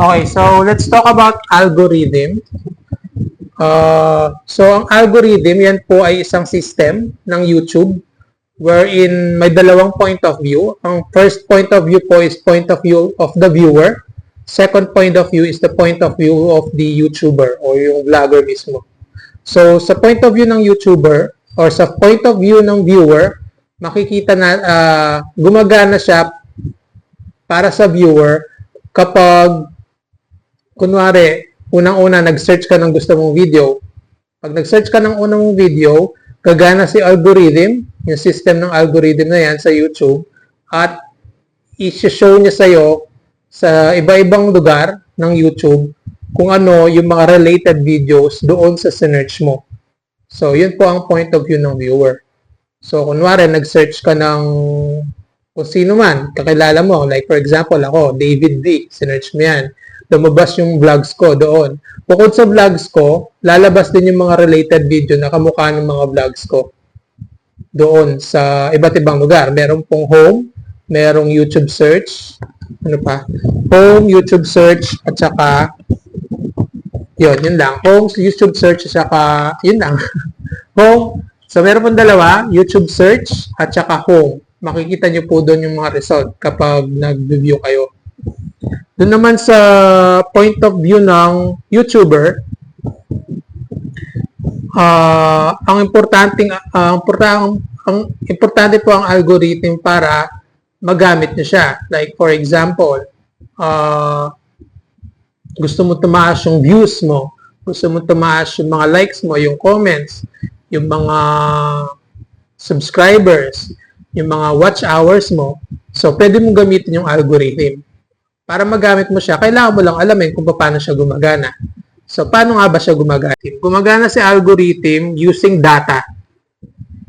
Okay, so let's talk about algorithm. So ang algorithm, yan po ay isang system ng YouTube wherein may dalawang point of view. Ang first point of view po is point of view of the viewer. Second point of view is the point of view of the YouTuber o yung vlogger mismo. So sa point of view ng YouTuber or sa point of view ng viewer, makikita na gumagana siya para sa viewer kapag kunwari, unang-una, nag-search ka ng gusto mong video. Pag nag-search ka ng unang mong video, gagana si algorithm, yung system ng algorithm na yan sa YouTube, at i-show niya sa'yo sa iba-ibang lugar ng YouTube kung ano yung mga related videos doon sa sinearch mo. So, yun po ang point of view ng viewer. So, kunwari, nag-search ka ng kung sino man, kakilala mo. Like, for example, ako, David D. Sinearch mo yan. Lumabas yung vlogs ko doon. Bukod sa vlogs ko, lalabas din yung mga related video na kamukha ng mga vlogs ko doon sa iba't ibang lugar. Meron pong home, merong YouTube search, ano pa? Home, YouTube search, at saka yun lang. Home, YouTube search, at saka yun lang. Home, so meron pong dalawa, YouTube search, at saka home. Makikita nyo po doon yung mga result kapag nag-review kayo. Doon naman sa point of view ng YouTuber, ang importante po ang algorithm para magamit niyo siya. Like for example, gusto mo tumaas yung views mo, gusto mo tumaas yung mga likes mo, yung comments, yung mga subscribers, yung mga watch hours mo. So, pwede mong gamitin yung algorithm. Para magamit mo siya, kailangan mo lang alamin kung paano siya gumagana. So, paano nga ba siya gumagana? Gumagana si algorithm using data.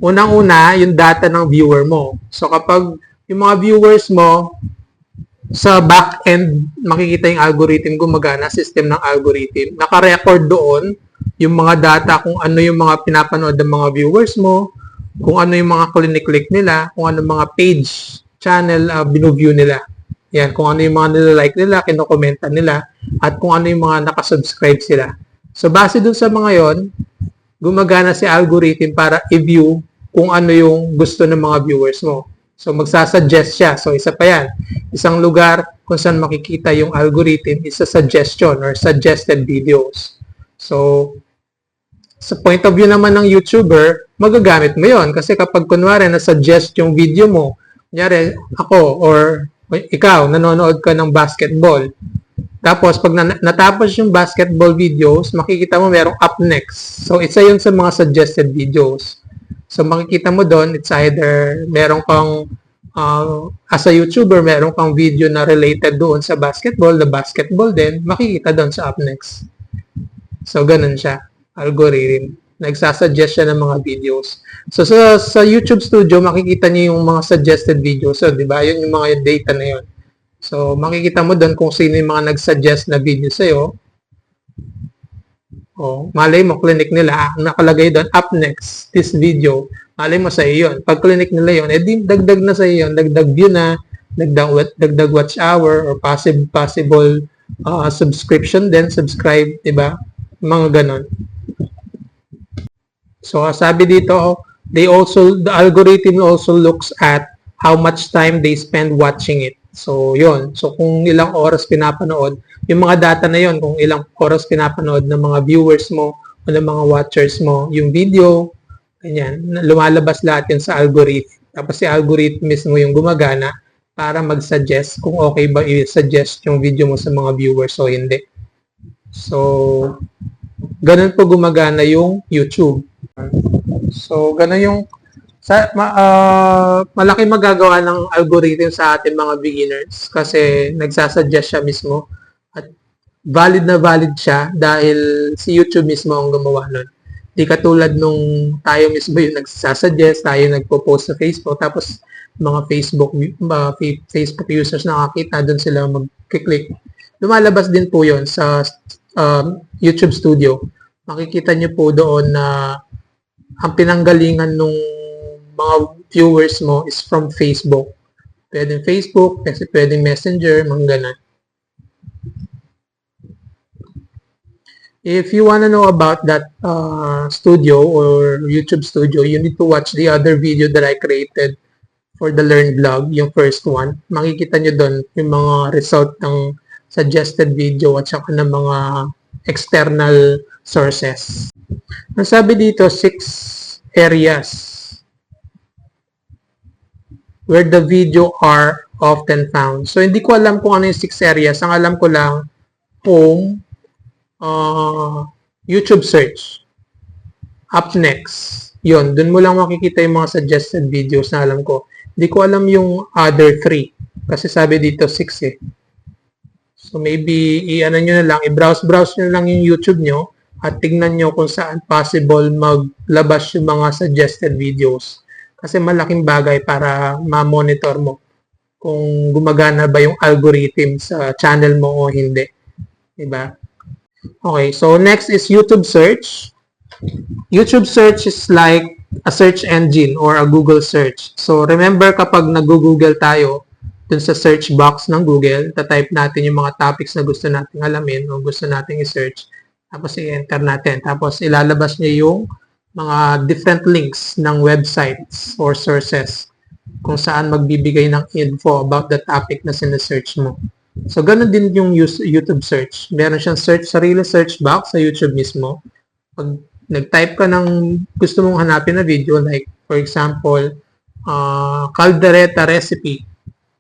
Unang-una, yung data ng viewer mo. So, kapag yung mga viewers mo, sa back-end, makikita yung algorithm gumagana, system ng algorithm. Naka-record doon yung mga data kung ano yung mga pinapanood ng mga viewers mo, kung ano yung mga click nila, kung ano mga page, channel, binuview nila. Yan, kung ano yung mga nilalike nila, kinokomenta nila, at kung ano yung mga nakasubscribe sila. So, base dun sa mga yon, gumagana si algorithm para i-view kung ano yung gusto ng mga viewers mo. So, magsasuggest siya. So, isa pa yan. Isang lugar kung saan makikita yung algorithm is a suggestion or suggested videos. So, sa point of view naman ng YouTuber, magagamit mo yon. Kasi kapag kunwari na-suggest yung video mo, kunyari ako or ikaw, nanonood ka ng basketball. Tapos, pag natapos yung basketball videos, makikita mo merong up next. So, isa yun sa mga suggested videos. So, makikita mo doon, it's either meron kang, as a YouTuber, meron kang video na related doon sa basketball, the basketball din, makikita doon sa up next. So, ganun siya. Algorithm. Nagsasuggest siya ng mga videos. So, sa YouTube Studio, makikita niyo yung mga suggested videos. So, di ba? Yun yung mga data na yun. So, makikita mo doon kung sino yung mga nag-suggest na video sa'yo. O, malay mo, clinic nila, nakalagay doon, up next, this video. Malay mo sa'yo yun. Pag clinic nila yun, edi dagdag na sa'yo yun. Dagdag view na, dagdag watch hour, or possible subscription din, subscribe, di ba? Mga ganon. So, sabi dito, the algorithm also looks at how much time they spend watching it. So, yun. So, kung ilang oras pinapanood, yung mga data na yun, kung ilang oras pinapanood ng mga viewers mo o ng mga watchers mo, yung video, ganyan, lumalabas lahat yun sa algorithm. Tapos, si algorithm mismo yung gumagana para mag-suggest kung okay ba i-suggest yung video mo sa mga viewers o hindi. So, ganun po gumagana yung YouTube. So, ganun yung malaki magagawa ng algorithm sa ating mga beginners kasi nagsasuggest siya mismo at valid na valid siya dahil si YouTube mismo ang gumawa nun. Di katulad nung tayo mismo yung nagsasuggest, tayo nagpo-post sa Facebook, tapos mga Facebook users nakakita, doon sila mag-click. Lumalabas din po yun sa YouTube Studio. Makikita nyo po doon na ang pinanggalingan nung mga viewers mo is from Facebook. Pwedeng Facebook, pwedeng Messenger, mga ganun. If you want to know about that studio or YouTube studio, you need to watch the other video that I created for the Learn Vlog, yung first one. Makikita nyo doon yung mga result ng suggested video at saka ng mga external sources. Ang sabi dito, 6 areas where the video are often found. So, hindi ko alam kung ano yung 6 areas. Ang alam ko lang, home, YouTube search. Up next. Yun, dun mo lang makikita yung mga suggested videos na alam ko. Hindi ko alam yung other 3. Kasi sabi dito 6 eh. So maybe, i-ano nyo na lang, i-browse nyo lang yung YouTube nyo at tignan nyo kung saan possible maglabas yung mga suggested videos. Kasi malaking bagay para ma-monitor mo kung gumagana ba yung algorithm sa channel mo o hindi. Diba? Okay, so next is YouTube search. YouTube search is like a search engine or a Google search. So remember kapag nag-Google tayo, dun sa search box ng Google, ta-type natin yung mga topics na gusto nating alamin o gusto nating i-search. Tapos i-enter natin. Tapos ilalabas niya yung mga different links ng websites or sources kung saan magbibigay ng info about the topic na sinesearch mo. So, ganun din yung YouTube search. Meron siyang sarili search box sa YouTube mismo. Pag nag-type ka ng gusto mong hanapin na video, like, for example, caldereta recipe.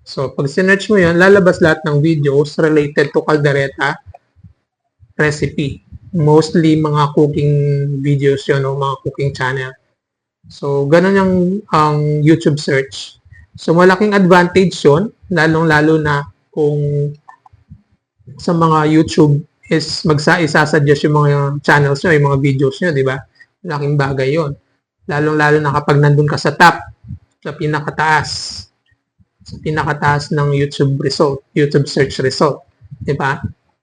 So, pag sinearch mo yun, lalabas lahat ng videos related to caldereta recipe. Mostly mga cooking videos yun o mga cooking channel. So, ganun yung YouTube search. So, malaking advantage yun, lalong-lalo na kung sa mga YouTube is isasuggest yung mga channels nyo, yung mga videos nyo, di ba? Malaking bagay yun. Lalong-lalo na kapag nandun ka sa top, sa pinakataas ng YouTube search result. Di ba?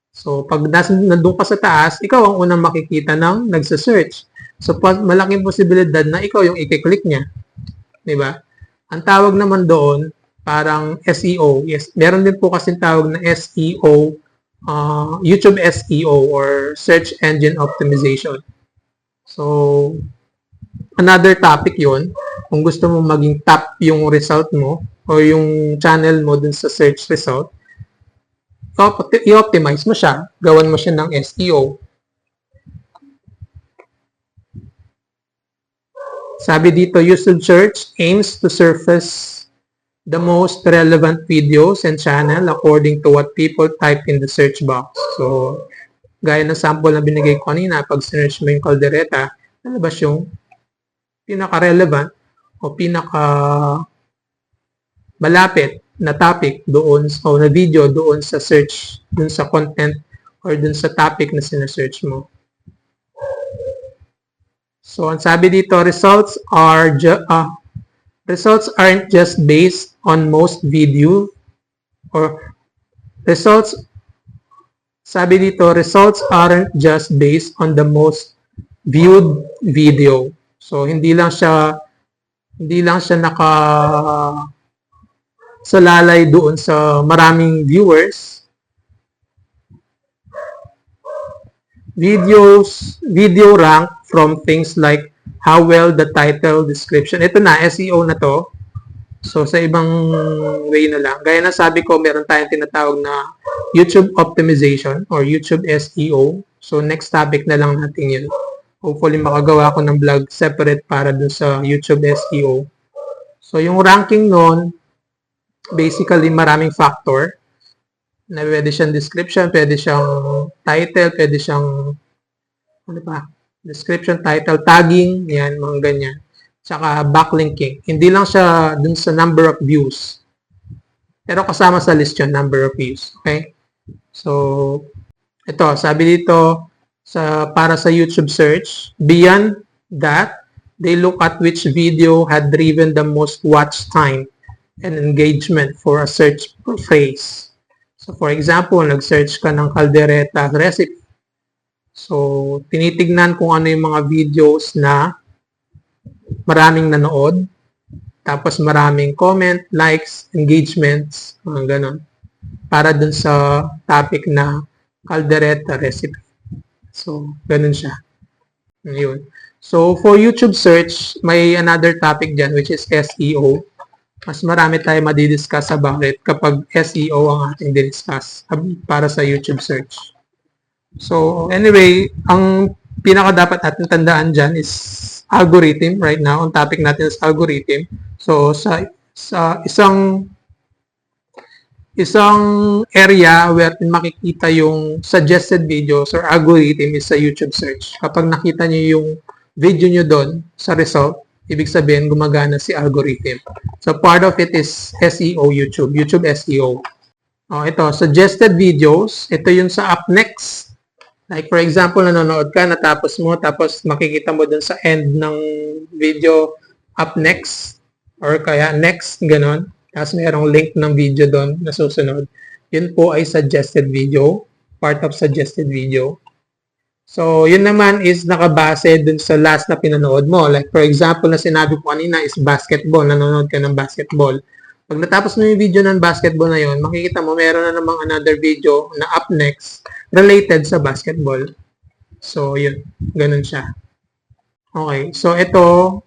So, pag nandun ka sa taas, ikaw ang unang makikita ng nagsa-search. So, malaking posibilidad na ikaw yung i-click niya. Di ba? Ang tawag naman doon, parang SEO. Yes, meron din po kasing tawag na SEO, YouTube SEO or Search Engine Optimization. So, another topic yun. Kung gusto mo maging top yung result mo o yung channel mo dun sa search result, i-optimize mo siya. Gawan mo siya ng SEO. Sabi dito, YouTube search aims to surface the most relevant videos and channel according to what people type in the search box. So, gaya ng sample na binigay ko kanina, pag search mo yung caldereta, lalabas yung pinaka-relevant o pinaka-malapit na topic doon o na video doon sa search, doon sa content or doon sa topic na sinesearch mo. So, ang sabi dito, results aren't just based on most video or results aren't just based on the most viewed video. So hindi lang siya nakasalalay doon sa maraming viewers. Video rank from things like how well the title, description. Ito na, SEO na to. So, sa ibang way na lang. Gaya na sabi ko, meron tayong tinatawag na YouTube optimization or YouTube SEO. So, next topic na lang natin yun. Hopefully, makagawa ko ng vlog separate para dun sa YouTube SEO. So, yung ranking nun, basically, maraming factor. Na pwede siyang description, pwede siyang title, pwede siyang ano pa? Description, title, tagging, yan, mga ganyan. Tsaka backlinking. Hindi lang siya dun sa number of views. Pero kasama sa list yun, number of views. Okay? So, ito, sabi dito, para sa YouTube search, beyond that, they look at which video had driven the most watch time and engagement for a search phrase. So, for example, nag-search ka ng caldereta recipe. So, tinitignan kung ano yung mga videos na maraming nanood, tapos maraming comment, likes, engagements, mga ganon, para dun sa topic na caldereta recipe. So, ganun siya. Ayun. So, for YouTube search, may another topic dyan which is SEO. Mas marami tayo madidiscuss about it kapag SEO ang ating discuss para sa YouTube search. So, anyway, ang pinaka dapat natin tandaan dyan is algorithm right now. Ang topic natin is algorithm. So, sa isang area where makikita yung suggested videos or algorithm is sa YouTube search. Kapag nakita niyo yung video nyo doon sa result, ibig sabihin gumagana si algorithm. So part of it is SEO YouTube SEO. Ito, suggested videos. Ito yung sa up next. Like for example, nanonood ka, natapos mo, tapos makikita mo doon sa end ng video up next or kaya next, ganon. Tapos mayroong link ng video doon na susunod. Yun po ay suggested video, part of suggested video. So, yun naman is nakabase dun sa last na pinanood mo. Like, for example, na sinabi ko kanina is basketball. Nanonood ka ng basketball. Pag natapos mo yung video ng basketball na yun, makikita mo meron na namang another video na up next related sa basketball. So, yun. Ganun siya. Okay. So, ito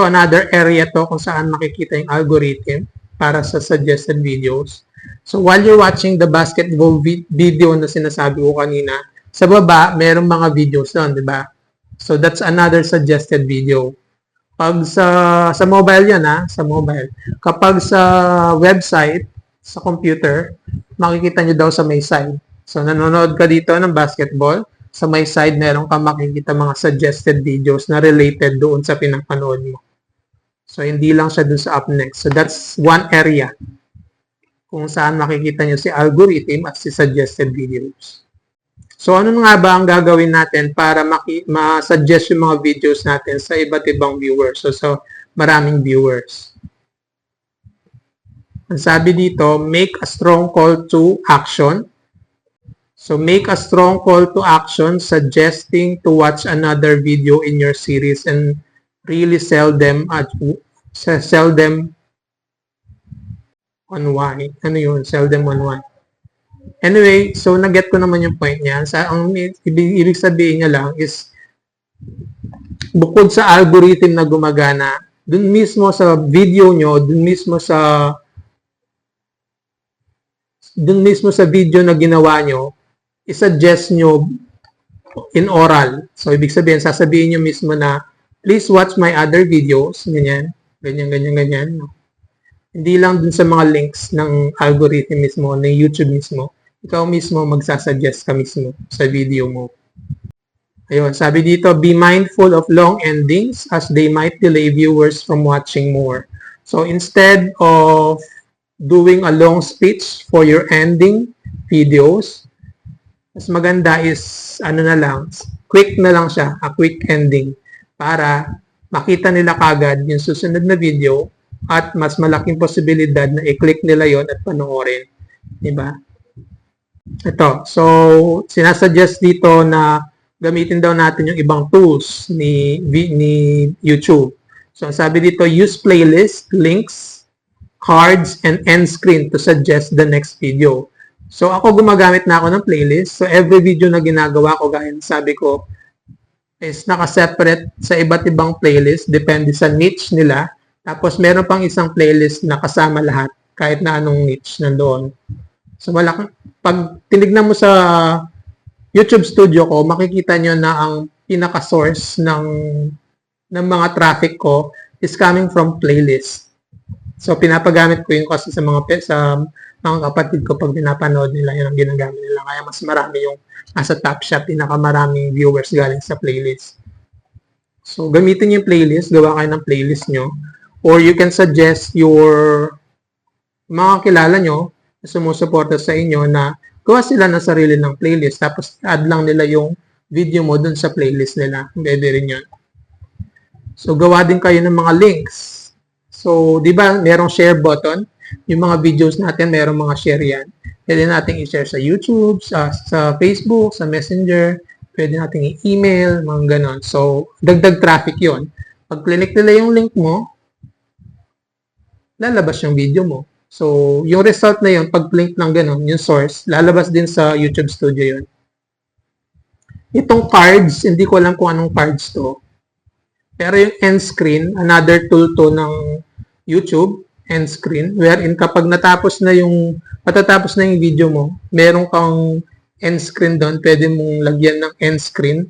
another area to kung saan makikita yung algorithm para sa suggested videos. So, while you're watching the basketball video na sinasabi ko kanina, sa baba, merong mga videos doon, di ba? So, that's another suggested video. Pag sa mobile yan, sa mobile. Kapag sa website, sa computer, makikita nyo daw sa may side. So, nanonood ka dito ng basketball. Sa may side, meron ka makikita mga suggested videos na related doon sa pinapanood mo. So, hindi lang siya doon sa up next. So, that's one area kung saan makikita nyo si algorithm at si suggested videos. So, ano nga ba ang gagawin natin para ma-suggest yung mga videos natin sa iba't ibang viewers? So maraming viewers. Ang sabi dito, make a strong call to action. So, make a strong call to action suggesting to watch another video in your series and really sell them on why. Ano yun? Sell them on why. Anyway, so nag-get ko naman yung point niya. Ang ibig sabihin niya lang is bukod sa algorithm na gumagana, dun mismo sa video nyo, dun mismo sa video na ginawa nyo, i-suggest nyo in oral. So, ibig sabihin, sasabihin nyo mismo na, please watch my other videos. Ganyan. Hindi lang dun sa mga links ng algorithm mismo, ng YouTube mismo. Ikaw mismo magsasuggest ka mismo sa video mo. Ayun, sabi dito, be mindful of long endings as they might delay viewers from watching more. So, instead of doing a long speech for your ending videos, mas maganda is, quick na lang siya, a quick ending, para makita nila kagad yung susunod na video at mas malaking posibilidad na i-click nila yon at panoorin. Diba? Ito. So, sinasuggest dito na gamitin daw natin yung ibang tools ni YouTube. So, sabi dito, use playlist, links, cards, and end screen to suggest the next video. So, ako gumagamit na ako ng playlist. So, every video na ginagawa ko, gaya ng sabi ko, is naka-separate sa iba't ibang playlist. Depende sa niche nila. Tapos, meron pang isang playlist na kasama lahat, kahit na anong niche nandoon. So, pag tinignan mo sa YouTube Studio ko, makikita nyo na ang pinaka-source ng mga traffic ko is coming from playlist. So, pinapagamit ko yun kasi sa mga kapatid ko pag pinapanood nila, yun ang ginagamit nila. Kaya mas marami yung nasa top shop, pinakamaraming viewers galing sa playlist. So, gamitin yung playlist, gawa kayo ng playlist nyo. Or you can suggest your mga kilala nyo na sumusuporta sa inyo na gawa sila ng sarili ng playlist. Tapos, add lang nila yung video mo dun sa playlist nila. Pwede rin yun. So, gawa din kayo ng mga links. So, di ba, merong share button. Yung mga videos natin, merong mga share yan. Pwede natin i-share sa YouTube, sa Facebook, sa Messenger. Pwede natin i-email, mga ganon. So, dagdag traffic yon. Pag click nila yung link mo, lalabas yung video mo. So, yung result na yun, pag link ng ganon, yung source, lalabas din sa YouTube Studio yun. Itong cards, hindi ko alam kung anong cards to. Pero yung end screen, another tool to ng YouTube, end screen, wherein kapag matatapos na yung video mo, meron kang end screen doon, pwede mong lagyan ng end screen,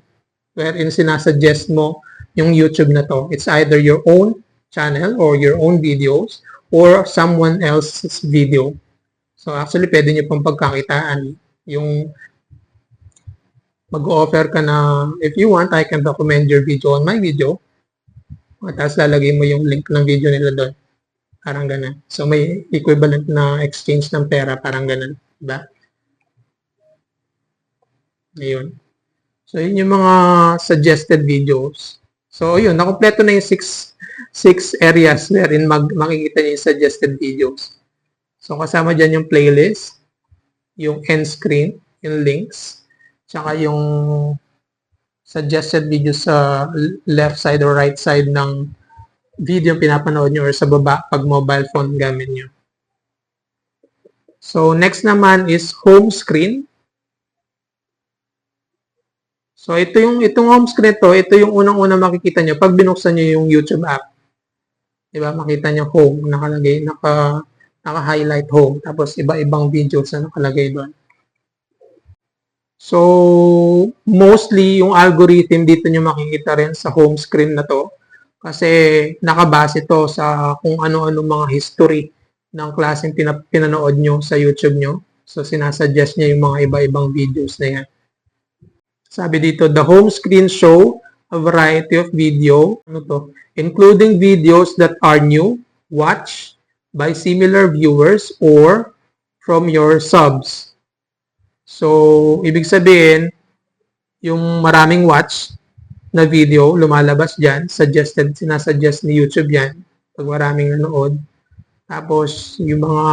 wherein sinasuggest mo yung YouTube na to. It's either your own channel or your own videos or someone else's video. So actually, pwede nyo pang pagkakitaan. Yung mag-offer ka na, if you want, I can recommend your video on my video. At tapos lalagay mo yung link ng video nila doon. Parang ganun. So may equivalent na exchange ng pera, parang ganun. Diba? Ayun. So yun yung mga suggested videos. So yun, nakompleto na yung six areas wherein makikita niyo yung suggested videos. So kasama dyan yung playlist, yung end screen, yung links, tsaka yung suggested video sa left side or right side ng video yung pinapanood nyo or sa baba pag mobile phone gamit nyo. So, next naman is home screen. So, itong home screen ito yung unang-una makikita nyo pag binuksan nyo yung YouTube app. Diba? Makita nyo home, nakalagay, naka-highlight home. Tapos, iba-ibang videos na nakalagay doon. So, mostly, yung algorithm dito nyo makikita rin sa home screen na to. Kasi nakabase to sa kung ano-ano mga history ng klaseng pinanood nyo sa YouTube nyo. So, sinasuggest niya yung mga iba-ibang videos na yan. Sabi dito, the home screen show a variety of video, including videos that are new, watched by similar viewers, or from your subs. So, ibig sabihin, yung maraming watch na video, lumalabas dyan, sinasuggest ni YouTube yan, pag maraming nanood. Tapos, yung mga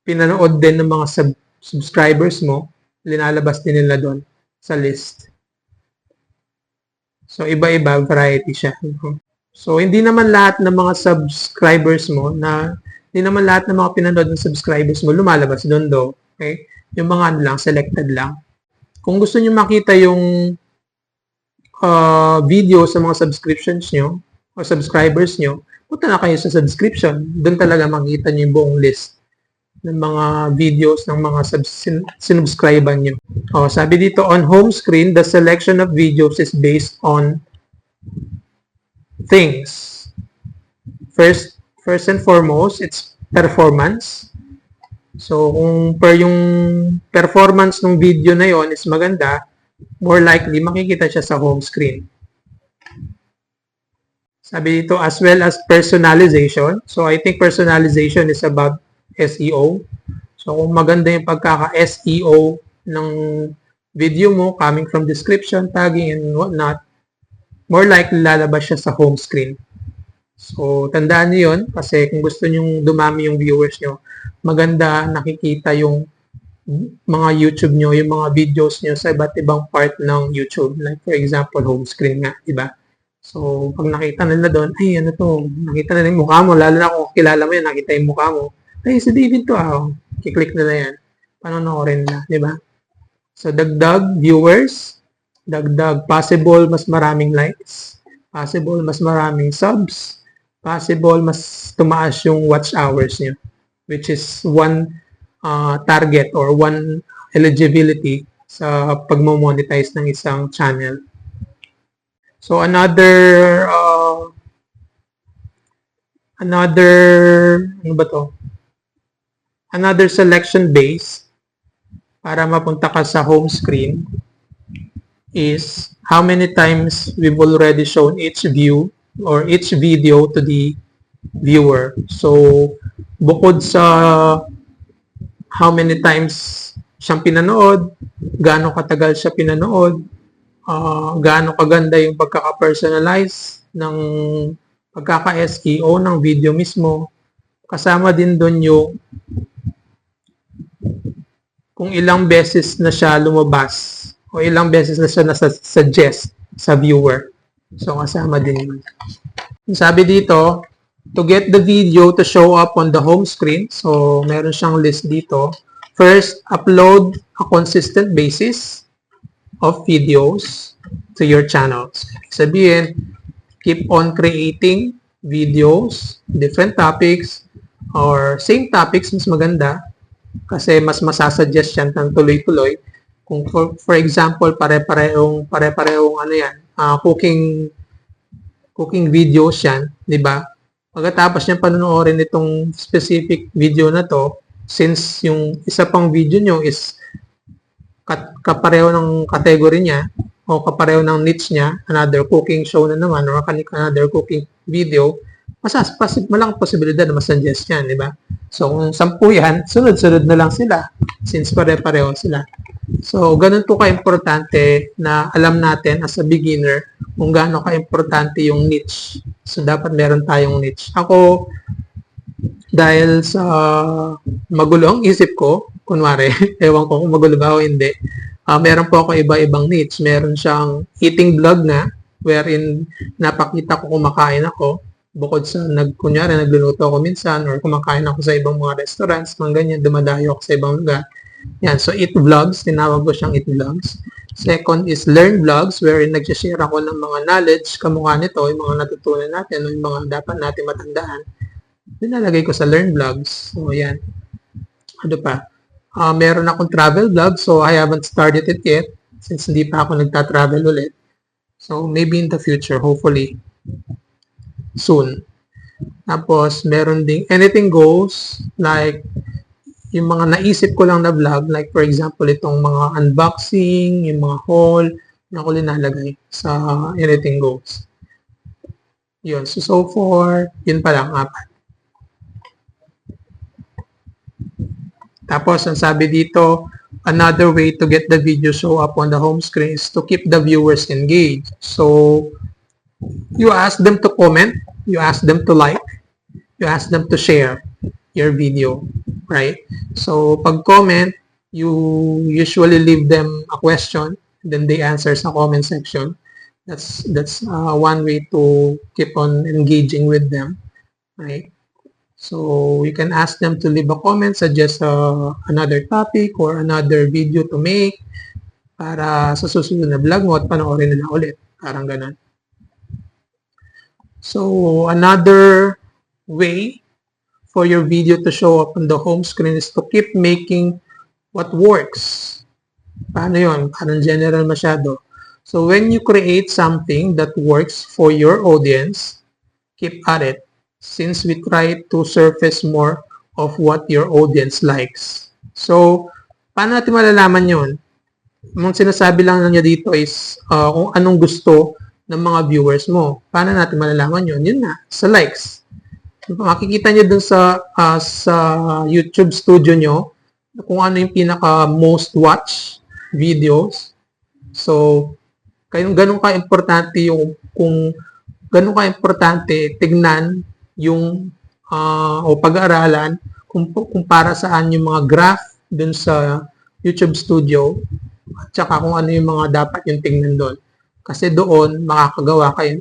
pinanood din ng mga subscribers mo, linalabas din nila doon sa list. So, iba-iba, variety siya. So, hindi naman lahat ng mga subscribers mo, hindi naman lahat ng mga pinanood ng subscribers mo, lumalabas doon do. Okay? Yung mga lang, selected lang. Kung gusto nyo makita yung video sa mga subscriptions nyo o subscribers nyo, punta na kayo sa subscription. Doon talaga makita nyo yung buong list ng mga videos ng mga sinubscriban nyo. Sabi dito, on home screen, the selection of videos is based on things. First and foremost, it's performance. So, kung yung performance ng video na yon is maganda, more likely makikita siya sa home screen. Sabi dito, as well as personalization. So, I think personalization is about SEO. So, kung maganda yung pagkaka-SEO ng video mo, coming from description, tagging, and whatnot, more likely lalabas siya sa home screen. So, tandaan niyo yun kasi kung gusto nyong dumami yung viewers nyo, maganda nakikita yung mga YouTube nyo, yung mga videos nyo sa iba't ibang part ng YouTube. Like, for example, home screen nga, diba? So, pag nakita nila doon, ay, ano to, nakita nila yung mukha mo, lalo na kung kilala mo yan, nakita yung mukha mo. Ay, si David to, kiklik nila yan. Panonoorin na, diba? So, dagdag viewers, dagdag possible mas maraming likes, possible mas maraming subs, possible mas tumaas yung watch hours nyo, which is one target or one eligibility sa pagmo-monetize ng isang channel. So another selection base para mapunta ka sa home screen is how many times we've already shown each view or each video to the viewer. So bukod sa how many times siyang pinanood, gaano katagal siya pinanood, gaano kaganda yung pagkaka-personalize ng pagkaka-SEO ng video mismo. Kasama din doon yung kung ilang beses na siya lumabas o ilang beses na siya nasa-suggest sa viewer. So, kasama din yun. Sabi dito, to get the video to show up on the home screen, so meron siyang list dito. First, upload a consistent basis. of videos to your channels. Sabihin, keep on creating videos, different topics, or same topics, mas maganda kasi mas masasuggest yan ng tuloy-tuloy. Kung for example, pare-parehong ano yan, cooking videos yan, di ba? Pagkatapos niya panonoorin itong specific video na to, since yung isa pang video nyo is kapareho ng category niya o kapareho ng niche niya, another cooking show na naman or another cooking video, malang posibilidad na masuggest yan, di ba? So, kung 10 yan, sunod-sunod na lang sila since pare-pareho sila. So, ganun po ka-importante na alam natin as a beginner kung gaano ka-importante yung niche. So, dapat meron tayong niche. Ako, dahil sa magulo ang isip ko, kunwari, ewan ko kung magulo ba o hindi, meron po ako iba-ibang niche. Meron siyang eating vlog na, wherein napakita ko kumakain ako, bukod sa kunyari nagluluto ako minsan or kumakain ako sa ibang mga restaurants, mga ganyan, dumadayo ako sa ibang lugar. Yan, so eat vlogs, tinawag ko siyang eat vlogs. Second is learn vlogs, wherein nag-share ako ng mga knowledge, kamukha nito, yung mga natutunan natin, yung mga dapat natin matandaan. Dinalagay ko sa learn vlogs. So, yan. Ano pa? Meron akong travel vlog, so I haven't started it yet, since hindi pa ako nagta-travel ulit. So, maybe in the future, hopefully, soon. Tapos, meron ding anything goes, like, yung mga naisip ko lang na vlog, like for example, itong mga unboxing, yung mga haul, na ko linalagay sa anything goes. Yun. So far, yun pa lang, 4. Tapos, ang sabi dito, another way to get the video show up on the home screen is to keep the viewers engaged. So, you ask them to comment, you ask them to like, you ask them to share your video, right? So, pag comment, you usually leave them a question, then they answer sa comment section. That's one way to keep on engaging with them, right? So, you can ask them to leave a comment, suggest another topic or another video to make para sa susunod na vlog mo at panoorin nila ulit. Parang ganun. So, another way for your video to show up on the home screen is to keep making what works. Paano yun? Parang general masyado. So, when you create something that works for your audience, keep at it, since we try to surface more of what your audience likes. So, paano natin malalaman yun? Yung sinasabi lang niya dito is kung anong gusto ng mga viewers mo. Paano natin malalaman yun? Yun na, sa likes. Makikita nyo dun sa YouTube studio nyo kung ano yung pinaka most watch videos. So, ganun ka-importante yung kung ganun ka-importante tignan yung o pag-aaralan kung para saan yung mga graph dun sa YouTube studio at saka kung ano yung mga dapat yung tignan doon. Kasi doon makakagawa kayo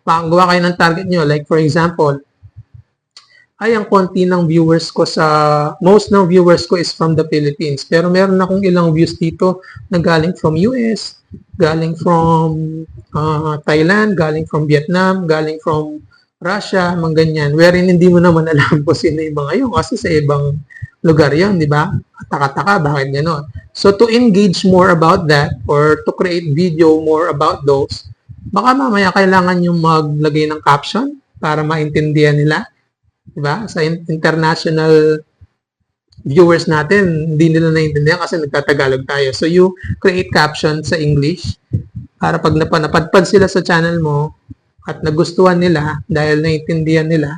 makagawa kayo ng target nyo. Like for example, ang konti ng viewers ko most ng viewers ko is from the Philippines. Pero meron akong ilang views dito na galing from US, galing from Thailand, galing from Vietnam, galing from Russia, mga ganyan. Wherein hindi mo naman alam kung sino yung mga yun kasi sa ibang lugar yun, di ba? Taka-taka, bakit gano'n? So, to engage more about that or to create video more about those, baka mamaya kailangan yung maglagay ng caption para maintindihan nila. Diba? Sa international viewers natin, hindi nila naiintindihan kasi nagtatagalog tayo. So, you create caption sa English para pag napadpad sila sa channel mo at nagustuhan nila dahil naiintindihan nila,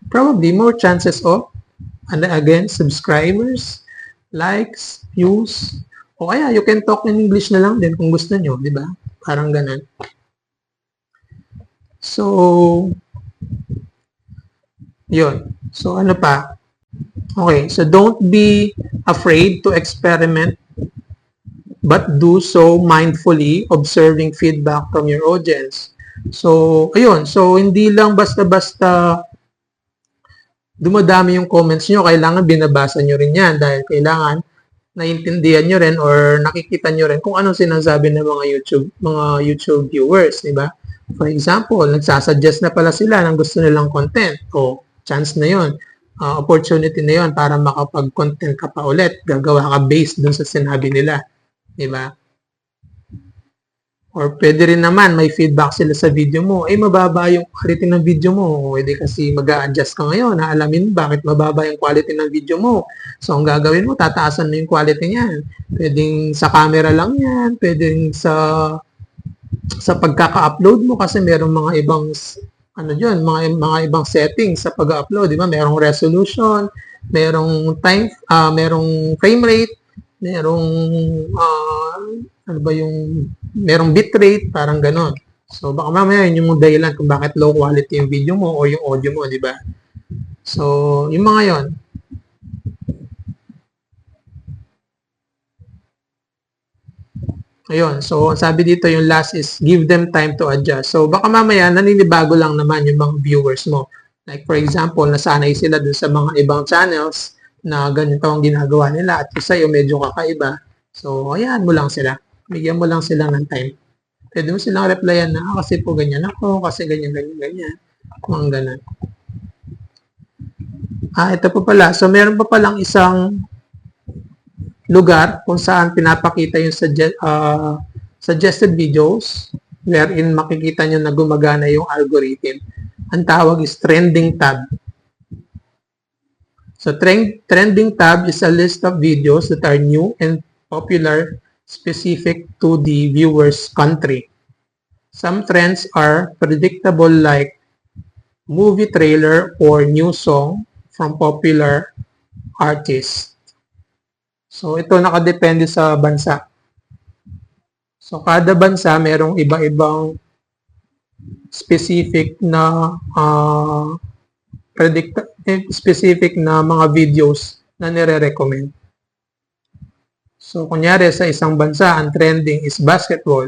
probably more chances of, and again, subscribers, likes, views, o kaya you can talk in English na lang din kung gusto nyo, di ba? Parang ganun. So, yun. So, ano pa? Okay, so don't be afraid to experiment, but do so mindfully, observing feedback from your audience. So, ayun. So, hindi lang basta-basta dumadami yung comments nyo, kailangan binabasa nyo rin yan dahil kailangan naiintindihan nyo rin or nakikita nyo rin kung anong sinasabi ng mga YouTube viewers, di ba? For example, nagsasuggest na pala sila ng gusto nilang content. O, chance na yon, opportunity na yon para makapag-content ka pa ulit. Gagawa ka based dun sa sinabi nila. Di ba? Or pwede rin naman, may feedback sila sa video mo. Mababa yung quality ng video mo. Pwede kasi mag-a-adjust ka ngayon. Alamin bakit mababa yung quality ng video mo. So, ang gagawin mo, tataasan mo yung quality niyan. Pwedeng sa camera lang yan. Pwedeng sa pagkaka-upload mo kasi merong mga ibang mga ibang settings sa pag-upload, di ba? Merong resolution, merong merong frame rate, merong merong bitrate, parang ganon. So, baka mamaya yun yung dahilan kung bakit low quality yung video mo o yung audio mo, di ba? So, yung mga yon. Ayun, so sabi dito yung last is give them time to adjust. So baka mamaya naninibago lang naman yung mga viewers mo. Like for example, nasanay sila dun sa mga ibang channels na ganito ang ginagawa nila at sa'yo medyo kakaiba. So ayan mo lang sila. Bigyan mo lang sila ng time. Pwede mo silang replyan na kasi po ganyan ako, kasi ganyan. Mga ganun. Ito po pala. So meron pa palang isang lugar kung saan pinapakita yung suggested videos wherein makikita nyo na gumagana yung algorithm. Ang tawag is trending tab. So trending tab is a list of videos that are new and popular specific to the viewer's country. Some trends are predictable like movie trailer or new song from popular artists. So, ito nakadepende sa bansa. So, kada bansa merong iba-ibang specific na specific na mga videos na nire-recommend. So, kunyari sa isang bansa, ang trending is basketball.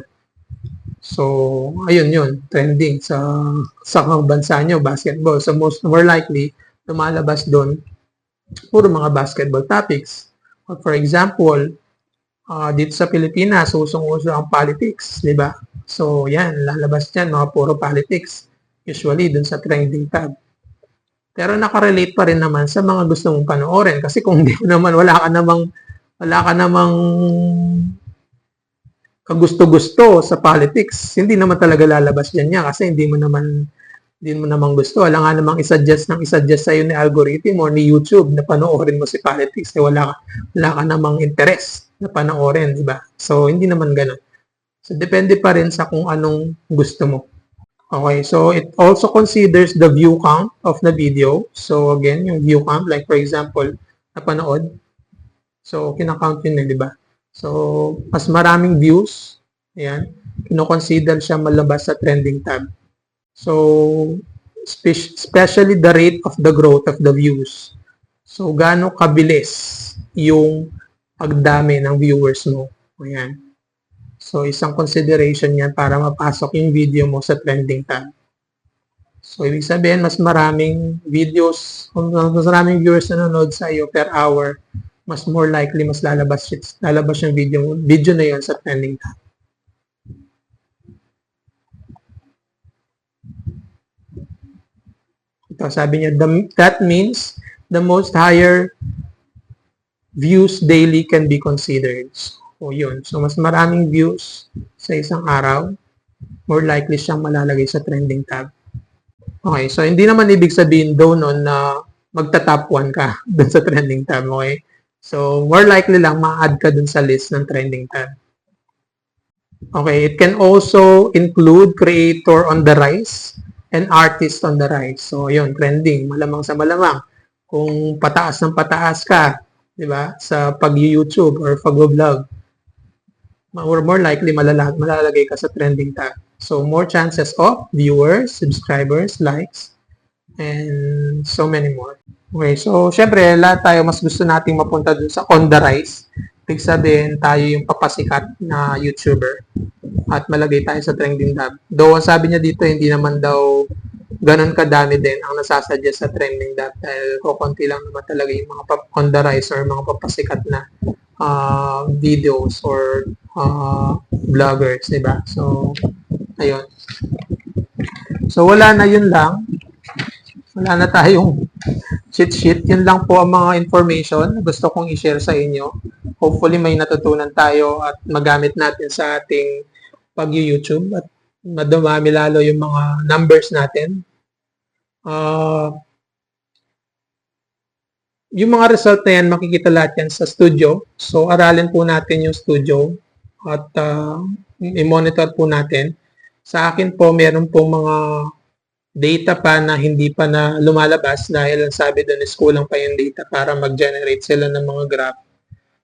So, ayun yun, trending sa bansa nyo, basketball. So, more likely, lumalabas doon puro mga basketball topics. For example, dito sa Pilipinas, usong-uso ang politics, di ba? So, yan, lalabas dyan, mga puro politics. Usually, dun sa trending tab. Pero nakarelate pa rin naman sa mga gusto mong panoorin. Kasi kung di naman, wala ka namang kagusto-gusto sa politics, hindi naman talaga lalabas dyan niya kasi hindi mo naman gusto. Wala nga namang isuggest sa'yo ni algorithm or ni YouTube na panoorin mo si politics. Wala ka namang interest na panoorin, di ba? So, hindi naman ganun. So, depende pa rin sa kung anong gusto mo. Okay, so it also considers the view count of the video. So, again, yung view count, like for example, napanood. So, kinakount yun di ba? So, mas maraming views, ayan, kino-consider siya malabas sa trending tab. So, especially the rate of the growth of the views. So, gaano kabilis yung pagdami ng viewers mo. Ayan. So, isang consideration yan para mapasok yung video mo sa trending tab. So, ibig sabihin, mas maraming viewers na nanonood sa iyo per hour, mas more likely, mas lalabas yung video na yun sa trending tab. Ito, sabi niya, that means the most higher views daily can be considered. So, yun. So, mas maraming views sa isang araw, more likely siyang malalagay sa trending tab. Okay, so hindi naman ibig sabihin daw nun na magta-top 1 ka dun sa trending tab, okay? So, more likely lang ma-add ka dun sa list ng trending tab. Okay, it can also include creator on the rise and artist on the rise. So, yun, trending. Malamang sa malamang. Kung pataas ng pataas ka, di ba, sa pag-YouTube or pag-vlog, more likely malalagay ka sa trending tab. So, more chances of viewers, subscribers, likes, and so many more. Okay, so, syempre, lahat tayo mas gusto nating mapunta dun sa on the rise. Ibig sabihin, tayo yung papasikat na YouTuber at malagay tayo sa trending tab. Though, sabi niya dito, hindi naman daw ganun kadami din ang nasasuggest sa trending tab dahil kukunti lang naman talaga yung mga on the rise or mga papasikat na videos or vloggers, di ba? So, ayun. So, wala na, yun lang. Wala na tayong cheat sheet. Yun lang po ang mga information na gusto kong i-share sa inyo. Hopefully, may natutunan tayo at magamit natin sa ating pag-YouTube at madumami lalo yung mga numbers natin. Yung mga result na yan, makikita lahat yan sa studio. So, aralin po natin yung studio at i-monitor po natin. Sa akin po, meron po mga data pa na hindi pa na lumalabas dahil ang sabi doon is kulang pa yung data para mag-generate sila ng mga graph.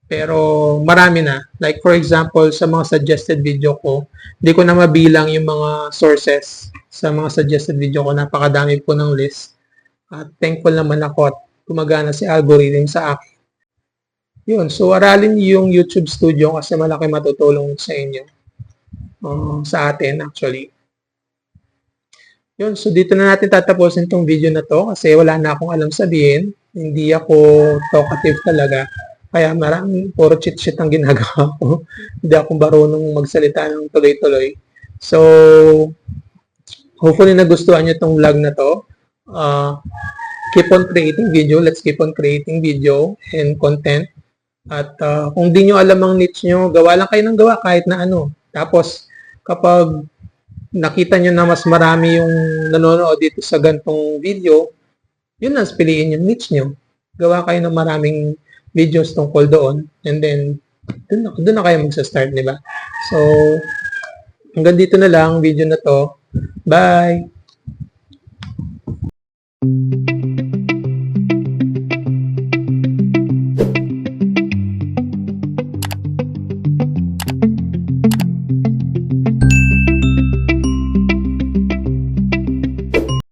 Pero marami na. Like for example, sa mga suggested video ko, hindi ko na mabilang yung mga sources sa mga suggested video ko. Napakadami po ng list. At thankful naman ako at gumagana si algorithm sa akin. Yun. So, aralin yung YouTube Studio kasi malaki matutulong sa inyo. Sa atin actually. Yun, so dito na natin tatapusin tong video na to kasi wala na akong alam sabihin. Hindi ako talkative talaga. Kaya maraming puro cheat-sheet ang ginagawa ko. Hindi ako marunong magsalita ng tuloy-tuloy. So, hopefully nagustuhan nyo tong vlog na to. Keep on creating video. Let's keep on creating video and content. At kung di nyo alam ang niche nyo, gawa lang kayo ng gawa kahit na ano. Tapos, kapag nakita nyo na mas marami yung nanonood dito sa gantong video, yun ang piliin yung niche nyo. Gawa kayo ng maraming videos tungkol doon and then doon na kayo magsa-start, di ba? So, hanggang dito na lang video na to. Bye!